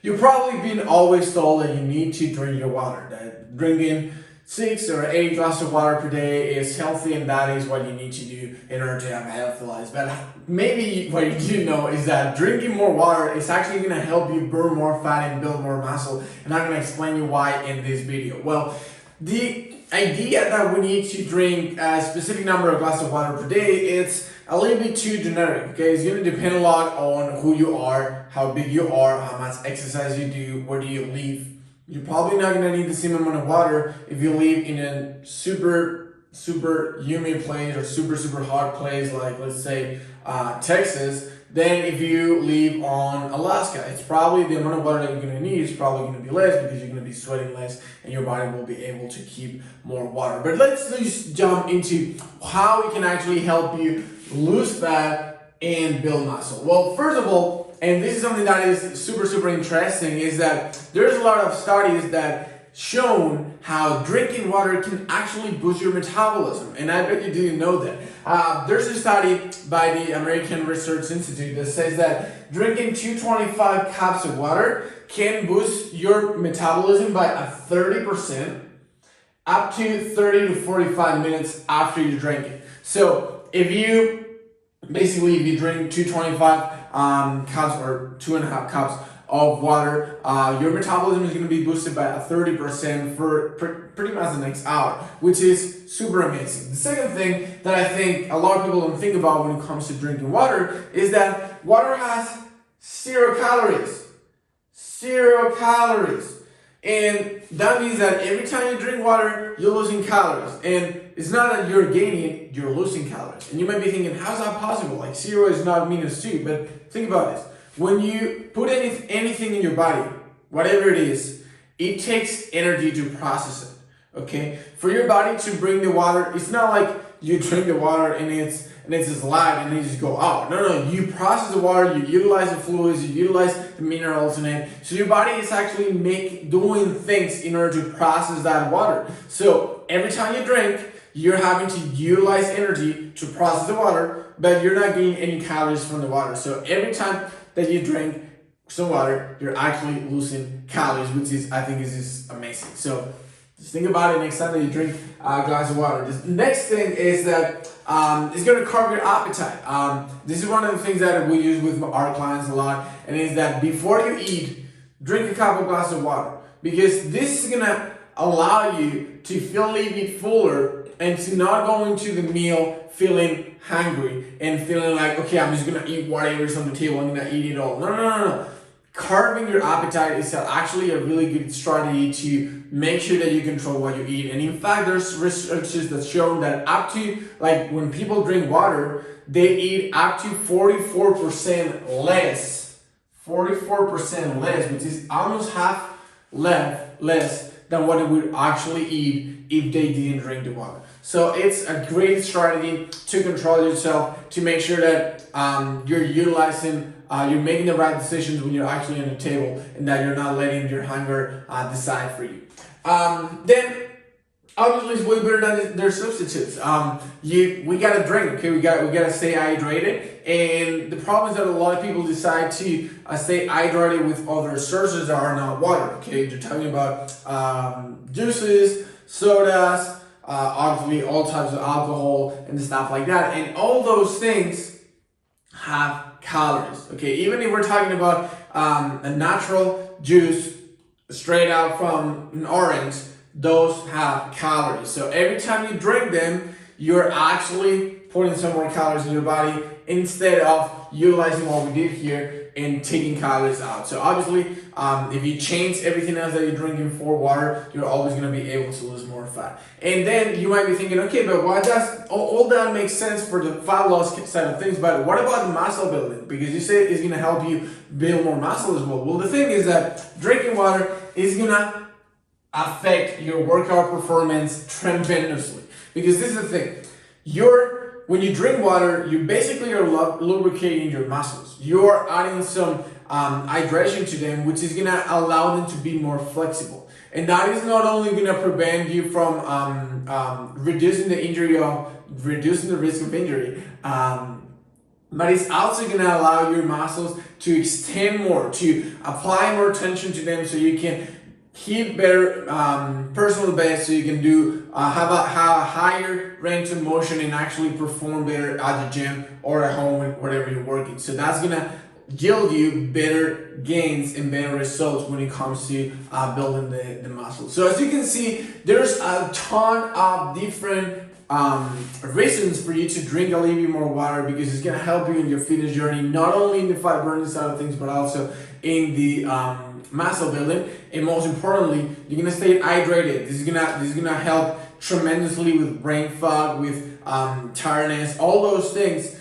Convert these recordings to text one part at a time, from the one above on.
You've probably been always told that you need to drink your water, that drinking 6 or 8 glasses of water per day is healthy and that is what you need to do in order to have a healthy life. But maybe what you do know is that drinking more water is actually going to help you burn more fat and build more muscle, and I'm going to explain you why in this video. Well, the idea that we need to drink a specific number of glasses of water per day, it's a little bit too generic, okay? It's going to depend a lot on who you are, how big you are, how much exercise you do, where do you live. You're probably not going to need the same amount of water if you live in a super humid place or super hot place like, let's say, Texas, than if you live on Alaska. It's probably the amount of water that you're going to need is probably going to be less because you're going to be sweating less and your body will be able to keep more water. But let's just jump into how it can actually help you lose fat and build muscle. Well, first of all, and this is something that is super interesting, is that there's a lot of studies that shown how drinking water can actually boost your metabolism, and I bet you didn't know that. There's a study by the American Research Institute that says that drinking 225 cups of water can boost your metabolism by a 30% up to 30 to 45 minutes after you drink it. So if you drink 225 cups or 2.5 cups of water, your metabolism is going to be boosted by a 30% for pretty much the next hour, which is super amazing. The second thing that I think a lot of people don't think about when it comes to drinking water is that water has 0 calories. 0 calories. And that means that every time you drink water, you're losing calories. And it's not that you're gaining, you're losing calories. And you might be thinking, how's that possible? Like 0 is not -2, but think about this. When you put anything in your body, whatever it is, it takes energy to process it, okay? For your body to bring the water, it's not like you drink the water and it's just light and then you just go out. No, you process the water, you utilize the fluids, you utilize the minerals in it. So your body is actually doing things in order to process that water. So every time you drink, you're having to utilize energy to process the water, but you're not getting any calories from the water. So every time that you drink some water, you're actually losing calories, which is, I think, is just amazing. So just think about it next time that you drink a glass of water. The next thing is that it's going to curb your appetite. This is one of the things that we use with our clients a lot, and is that before you eat, drink a couple glasses of water, because this is going to allow you to feel a little bit fuller and to not go into the meal feeling hungry and feeling like, okay, I'm just going to eat whatever's on the table, I'm going to eat it all. No. Curbing your appetite is actually a really good strategy to make sure that you control what you eat. And in fact, there's research that's shown that up to, like, when people drink water, they eat up to 44% less. 44% less, which is almost half less than what they would actually eat if they didn't drink the water. So it's a great strategy to control yourself, to make sure that you're you're making the right decisions when you're actually on the table, and that you're not letting your hunger decide for you. Then obviously it's way better than their substitutes. We gotta drink, okay? We gotta stay hydrated. And the problem is that a lot of people decide to stay hydrated with other sources that are not water, okay? They're talking about juices, sodas, obviously all types of alcohol and stuff like that. And all those things have calories, okay? Even if we're talking about a natural juice straight out from an orange, those have calories. So every time you drink them, you're actually putting some more calories in your body instead of utilizing what we did here and taking calories out. So obviously, if you change everything else that you're drinking for water, you're always going to be able to lose more fat. And then you might be thinking, okay, but why does all that makes sense for the fat loss side of things, but what about the muscle building? Because you say it's going to help you build more muscle as well. Well, the thing is that drinking water is going to affect your workout performance tremendously. Because this is the thing, when you drink water, you basically are lubricating your muscles. You're adding some hydration to them, which is gonna allow them to be more flexible. And that is not only gonna prevent you from reducing the risk of injury, but it's also going to allow your muscles to extend more, to apply more tension to them, so you can hit better personal best, so you can do have a higher range of motion and actually perform better at the gym or at home, wherever you're working. So that's going to yield you better gains and better results when it comes to building the muscles. So as you can see, there's a ton of different reasons for you to drink a little bit more water, because it's going to help you in your fitness journey, not only in the fat burning side of things, but also in the muscle building. And most importantly, you're going to stay hydrated. This is gonna help tremendously with brain fog, with tiredness, all those things.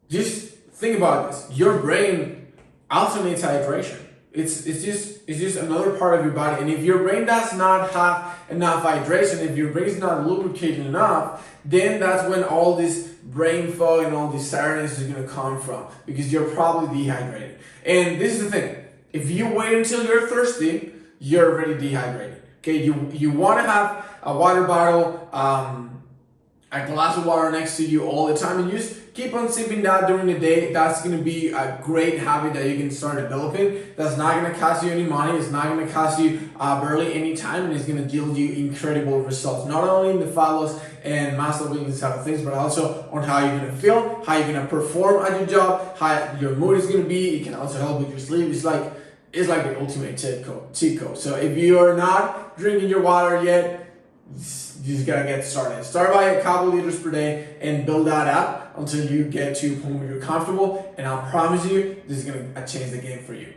Just think about this. Your brain also needs hydration. It's just another part of your body. And if your brain does not have enough hydration, if your brain is not lubricated enough, then that's when all this brain fog and all this tiredness is going to come from, because you're probably dehydrated. And this is the thing. If you wait until you're thirsty, you're already dehydrated. Okay, you want to have a water bottle, a glass of water next to you all the time, and you just keep on sipping that during the day. That's going to be a great habit that you can start developing. That's not going to cost you any money. It's not going to cost you barely any time, and it's going to yield you incredible results, not only in the fat loss and muscle building side of things, but also on how you're going to feel, how you're going to perform at your job, how your mood is going to be. It can also help with your sleep. It's like the ultimate cheat code. So if you are not drinking your water yet, you just gotta get started. Start by a couple liters per day and build that up until you get to a point where you're comfortable. And I promise you, this is gonna change the game for you.